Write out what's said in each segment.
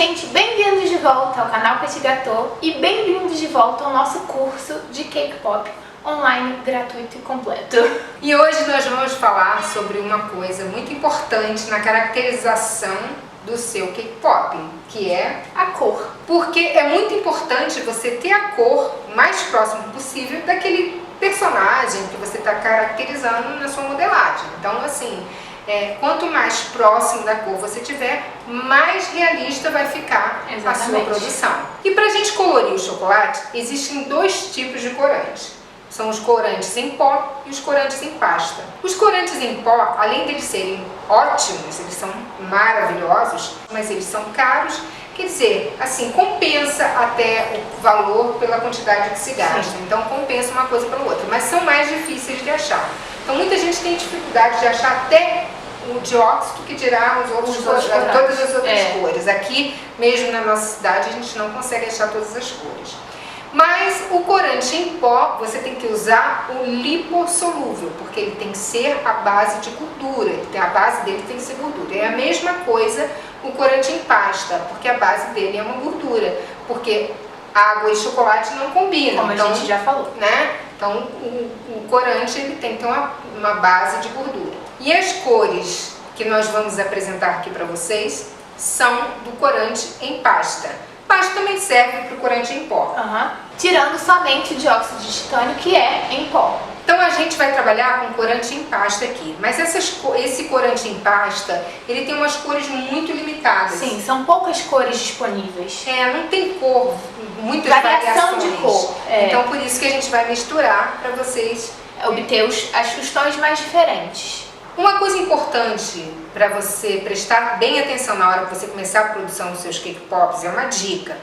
gente, bem-vindos de volta ao canal Petit Gâteau e bem-vindos de volta ao nosso curso de Cake Pop online gratuito e completo. E hoje nós vamos falar sobre uma coisa muito importante na caracterização do seu Cake Pop, que é a cor. Porque é muito importante você ter a cor o mais próximo possível daquele personagem que você está caracterizando na sua modelagem. Então, assim, quanto mais próximo da cor você tiver, mais realista vai ficar a sua produção. E para a gente colorir o chocolate, existem dois tipos de corante. São os corantes em pó e os corantes em pasta. Os corantes em pó, além de serem ótimos, eles são maravilhosos, mas eles são caros. Quer dizer, assim, compensa até o valor pela quantidade que se gasta. Sim. Então compensa uma coisa pela outra, mas são mais difíceis de achar. Então muita gente tem dificuldade de achar até o dióxido, que dirá todas as outras cores. Aqui mesmo na nossa cidade a gente não consegue achar todas as cores. Mas o corante em pó, você tem que usar o lipossolúvel, porque ele tem que ser a base de gordura, a base dele tem que ser gordura. É a mesma coisa o corante em pasta, porque a base dele é uma gordura, porque água e chocolate não combinam. Como então, a gente já falou. Né? Então o corante ele tem que ter uma base de gordura. E as cores que nós vamos apresentar aqui para vocês são do corante em pasta. Pasta também serve para o corante em pó. Tirando somente o dióxido de titânio, que é em pó. Então a gente vai trabalhar com corante em pasta aqui, mas esse corante em pasta, ele tem umas cores muito limitadas. Sim, são poucas cores disponíveis. Não tem cor, muitas variação variações. De cor. Então por isso que a gente vai misturar para vocês obter os tons mais diferentes. Uma coisa importante para você prestar bem atenção na hora que você começar a produção dos seus Cake Pops, é uma dica.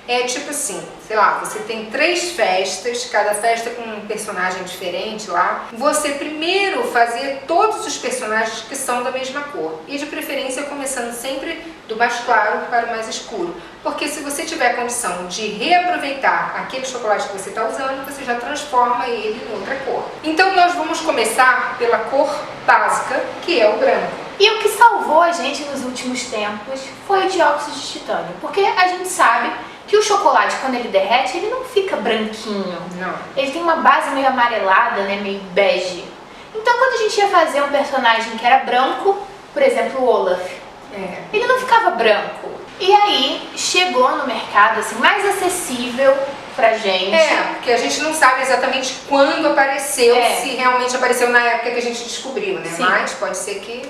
É tipo assim, sei lá, você tem 3 festas, cada festa com um personagem diferente lá. Você primeiro fazer todos os personagens que são da mesma cor. E de preferência começando sempre do mais claro para o mais escuro. Porque se você tiver condição de reaproveitar aquele chocolate que você está usando, você já transforma ele em outra cor. Então nós vamos começar pela cor básica, que é o branco. E o que salvou a gente nos últimos tempos foi o dióxido de titânio. Porque a gente sabe que o chocolate, quando ele derrete, ele não fica branquinho. Não. Ele tem uma base meio amarelada, né, meio bege. Então, quando a gente ia fazer um personagem que era branco, por exemplo, o Olaf, ele não ficava branco. E aí, chegou no mercado, assim, mais acessível pra gente. Porque a gente não sabe exatamente quando apareceu, se realmente apareceu na época que a gente descobriu, né? Sim. Mas pode ser que...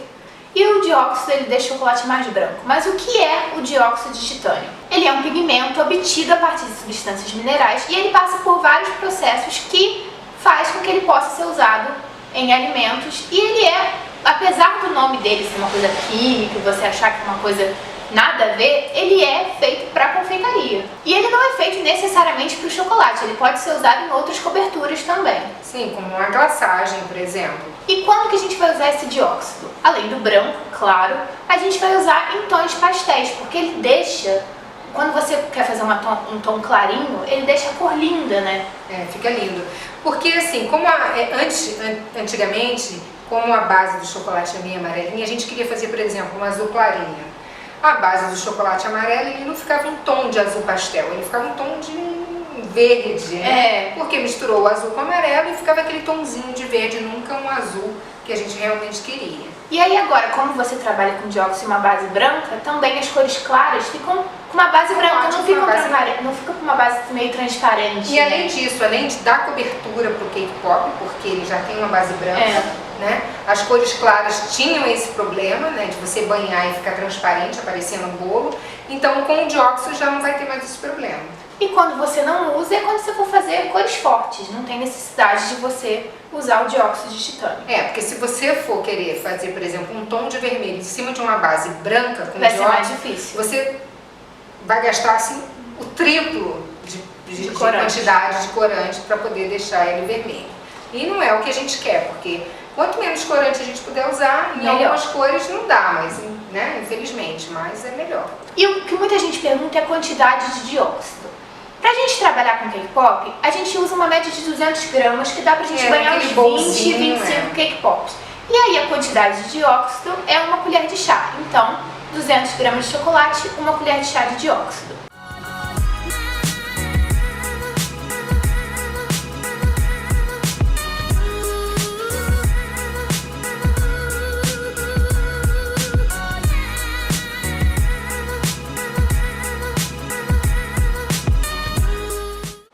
E o dióxido, ele deixa o chocolate mais branco. Mas o que é o dióxido de titânio? Ele é um pigmento obtido a partir de substâncias minerais e ele passa por vários processos que faz com que ele possa ser usado em alimentos. E ele apesar do nome dele ser uma coisa química, você achar que é uma coisa nada a ver, ele é feito para confeitaria. E ele não é feito necessariamente para o chocolate, ele pode ser usado em outras coberturas também. Sim, como uma glaçagem, por exemplo. E quando que a gente vai usar esse dióxido? Além do branco, claro, a gente vai usar em tons pastéis, porque ele deixa, quando você quer fazer um tom clarinho, ele deixa a cor linda, né? Fica lindo. Porque assim, como antigamente, como a base do chocolate é meio amarelinha, a gente queria fazer, por exemplo, um azul clarinho. A base do chocolate amarelo, ele não ficava um tom de azul pastel, ele ficava um tom de verde, né? Porque misturou o azul com o amarelo e ficava aquele tomzinho de verde, nunca um azul que a gente realmente queria. E aí agora, como você trabalha com dióxido e uma base branca, também as cores claras ficam com uma base branca, não fica com uma base meio transparente. E além disso, além de dar cobertura para o Cake Pop, porque ele já tem uma base branca, né? As cores claras tinham esse problema, né, de você banhar e ficar transparente, aparecendo no bolo. Então com o dióxido já não vai ter mais esse problema. E quando você não usa é quando você for fazer cores fortes, não tem necessidade de você usar o dióxido de titânio. Porque se você for querer fazer, por exemplo, um tom de vermelho em cima de uma base branca com vai dióxido, ser mais difícil. Você vai gastar assim o triplo de quantidade de corante para poder deixar ele vermelho. E não é o que a gente quer, porque quanto menos corante a gente puder usar, em algumas cores não dá, mas, né, infelizmente, mas é melhor. E o que muita gente pergunta é a quantidade de dióxido. Pra gente trabalhar com Cake Pop, a gente usa uma média de 200 gramas, que dá pra gente banhar uns 20, 25 Cake Pops. E aí a quantidade de dióxido é uma colher de chá. Então, 200 gramas de chocolate, 1 colher de chá de dióxido.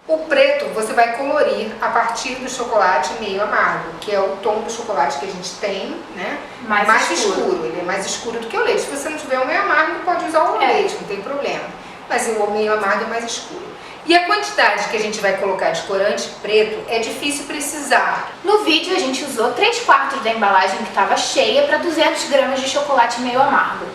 O preto você vai colorir a partir do chocolate meio amargo, que é o tom do chocolate que a gente tem, né? Mais escuro. Ele é mais escuro do que o leite. Se você não tiver o meio amargo, pode usar o leite, não tem problema. Mas o meio amargo é mais escuro. E a quantidade que a gente vai colocar de corante preto é difícil precisar. No vídeo a gente usou 3/4 da embalagem que estava cheia para 200 gramas de chocolate meio amargo.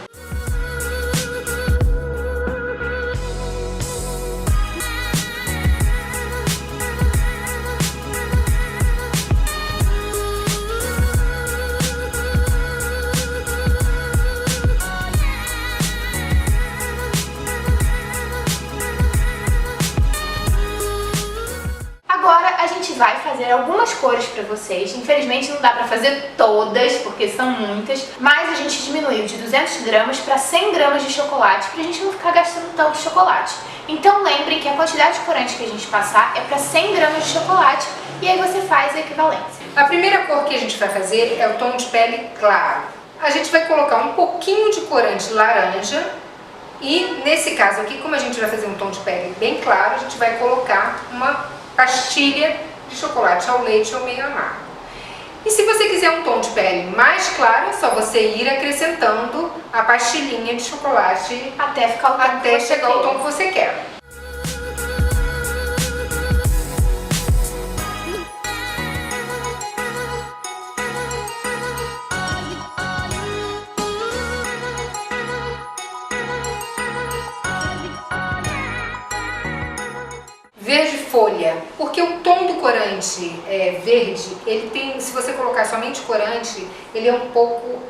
Agora a gente vai fazer algumas cores para vocês. Infelizmente não dá para fazer todas, porque são muitas, mas a gente diminuiu de 200 gramas para 100 gramas de chocolate, para a gente não ficar gastando tanto chocolate. Então lembrem que a quantidade de corante que a gente passar é para 100 gramas de chocolate, e aí você faz a equivalência. A primeira cor que a gente vai fazer é o tom de pele claro. A gente vai colocar um pouquinho de corante laranja. E nesse caso aqui, como a gente vai fazer um tom de pele bem claro, a gente vai colocar uma pastilha de chocolate ao leite ou meio amargo. E se você quiser um tom de pele mais claro, é só você ir acrescentando a pastilhinha de chocolate Até ficar o tom até chegar ao tom que você quer. Verde folha, porque o tom do corante verde, ele tem, se você colocar somente corante, ele é um pouco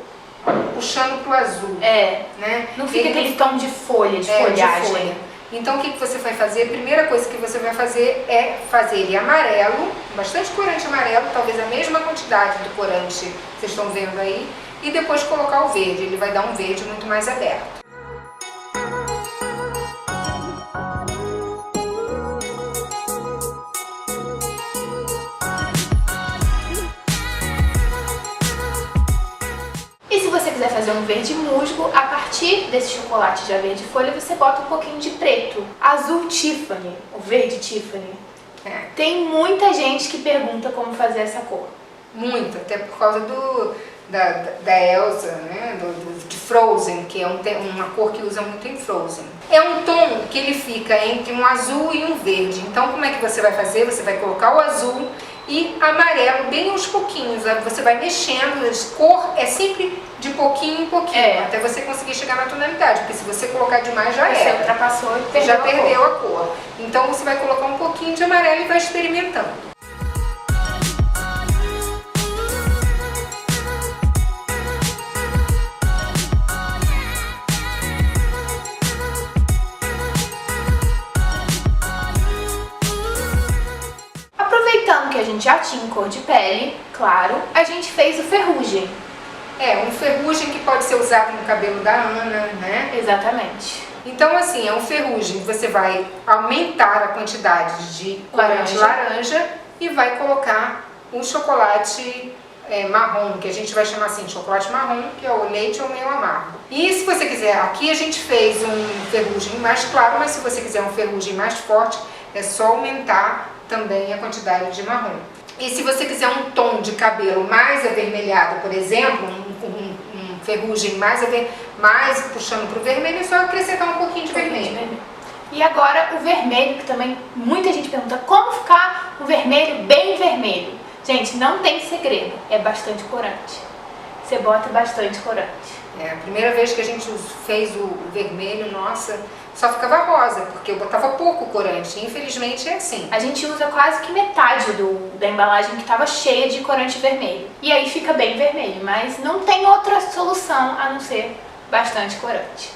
puxando pro azul. Né? Não fica ele aquele tom de folha, de folhagem. De folha. Então o que você vai fazer? A primeira coisa que você vai fazer é fazer ele amarelo, bastante corante amarelo, talvez a mesma quantidade do corante que vocês estão vendo aí, e depois colocar o verde, ele vai dar um verde muito mais aberto. Se você quiser fazer um verde musgo, a partir desse chocolate já verde folha, você bota um pouquinho de preto. Azul Tiffany, o verde Tiffany. Tem muita gente que pergunta como fazer essa cor. Muito, até por causa da Elsa, né? De Frozen, que é uma cor que usa muito em Frozen. É um tom que ele fica entre um azul e um verde. Então como é que você vai fazer? Você vai colocar o azul e amarelo bem aos pouquinhos. Você vai mexendo, a cor é sempre de pouquinho em pouquinho, até você conseguir chegar na tonalidade, porque se você colocar demais já Você ultrapassou e já perdeu a cor. Então você vai colocar um pouquinho de amarelo e vai experimentando. Aproveitando que a gente já tinha cor de pele, claro, a gente fez o ferrugem. Um ferrugem que pode ser usado no cabelo da Ana, né? Exatamente. Então assim, é um ferrugem, você vai aumentar a quantidade de corante laranja e vai colocar um chocolate marrom, que a gente vai chamar assim de chocolate marrom, que é o leite ou meio amargo. E se você quiser, aqui a gente fez um ferrugem mais claro, mas se você quiser um ferrugem mais forte, é só aumentar também a quantidade de marrom. E se você quiser um tom de cabelo mais avermelhado, por exemplo, um ferrugem mais puxando para o vermelho, é só acrescentar um pouquinho de vermelho. E agora o vermelho, que também muita gente pergunta, como ficar um vermelho bem vermelho? Gente, não tem segredo, é bastante corante. Você bota bastante corante. A primeira vez que a gente fez o vermelho, nossa, só ficava rosa, porque eu botava pouco corante. Infelizmente é assim. A gente usa quase que metade da embalagem que estava cheia de corante vermelho. E aí fica bem vermelho, mas não tem outra solução a não ser bastante corante.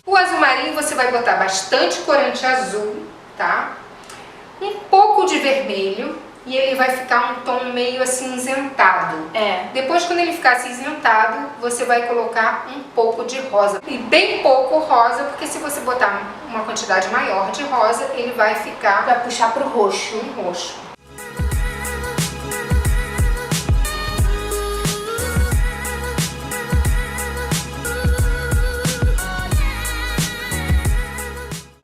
O azul marinho você vai botar bastante corante azul, tá? Um pouco de vermelho e ele vai ficar um tom meio acinzentado. Depois, quando ele ficar acinzentado, você vai colocar um pouco de rosa. E bem pouco rosa, porque se você botar uma quantidade maior de rosa, ele vai ficar... Vai puxar pro roxo. Um roxo.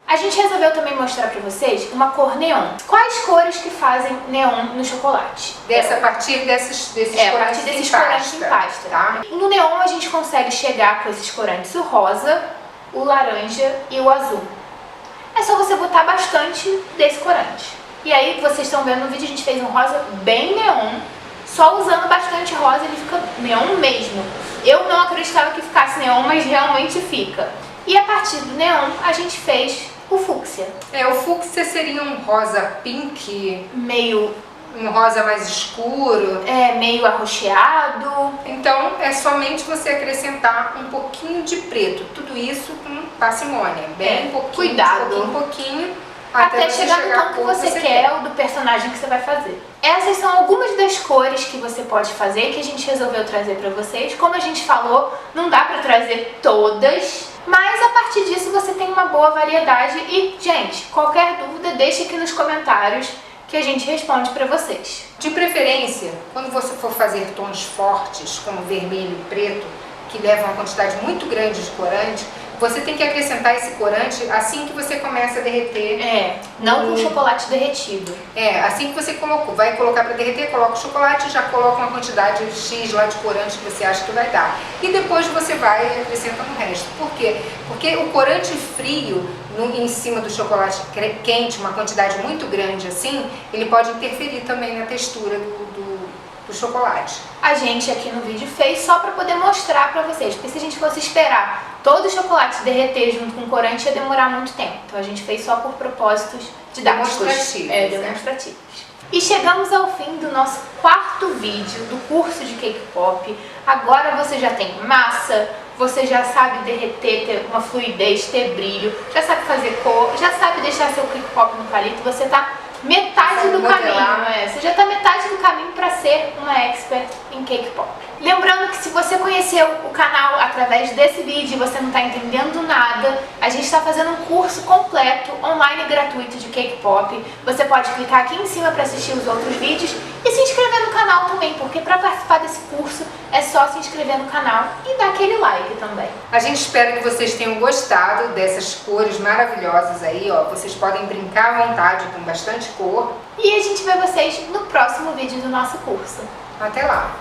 A gente resolveu também mostrar pra vocês uma cor neon. Quais cores que fazem neon no chocolate? A partir desses corantes em pasta. Tá? No neon a gente consegue chegar com esses corantes o rosa, o laranja e o azul. É só você botar bastante desse corante. E aí, vocês estão vendo no vídeo, a gente fez um rosa bem neon. Só usando bastante rosa ele fica neon mesmo. Eu não acreditava que ficasse neon, mas realmente fica. E a partir do neon a gente fez o fúcsia. O fúcsia seria um rosa pink, um rosa mais escuro. Meio arroxeado. Então é somente você acrescentar um pouquinho de preto. Tudo isso com parcimônia, bem pouquinho, cuidado. Pouquinho, até chegar no tom que você quer, ou do personagem que você vai fazer. Essas são algumas das cores que você pode fazer, que a gente resolveu trazer pra vocês. Como a gente falou, não dá pra trazer todas, mas a partir disso você tem uma boa variedade. E, gente, qualquer dúvida, deixe aqui nos comentários que a gente responde pra vocês. De preferência, quando você for fazer tons fortes, como vermelho e preto, que levam uma quantidade muito grande de corante, você tem que acrescentar esse corante assim que você começa a derreter. Não com chocolate derretido. Assim que você vai colocar para derreter, coloca o chocolate e já coloca uma quantidade X lá de corante que você acha que vai dar. E depois você vai acrescentando o resto. Por quê? Porque o corante frio em cima do chocolate quente, uma quantidade muito grande assim, ele pode interferir também na textura do chocolate. A gente aqui no vídeo fez só para poder mostrar para vocês, porque se a gente fosse esperar todo o chocolate derreter junto com o corante ia demorar muito tempo. Então a gente fez só por propósitos didáticos. Demonstrativos. E chegamos ao fim do nosso quarto vídeo do curso de Cake Pop. Agora você já tem massa, você já sabe derreter, ter uma fluidez, ter brilho, já sabe fazer cor, já sabe deixar seu Cake Pop no palito, você tá metade do caminho, Você já está metade do caminho para ser uma expert em Cake Pop. Lembrando que se você conheceu o canal através desse vídeo e você não está entendendo nada, a gente está fazendo um curso completo, online e gratuito de Cake Pop. Você pode clicar aqui em cima para assistir os outros vídeos e se inscrever no canal também, porque para participar desse curso é só se inscrever no canal e dar aquele like também. A gente espera que vocês tenham gostado dessas cores maravilhosas aí, ó. Vocês podem brincar à vontade com bastante cor. E a gente vê vocês no próximo vídeo do nosso curso. Até lá!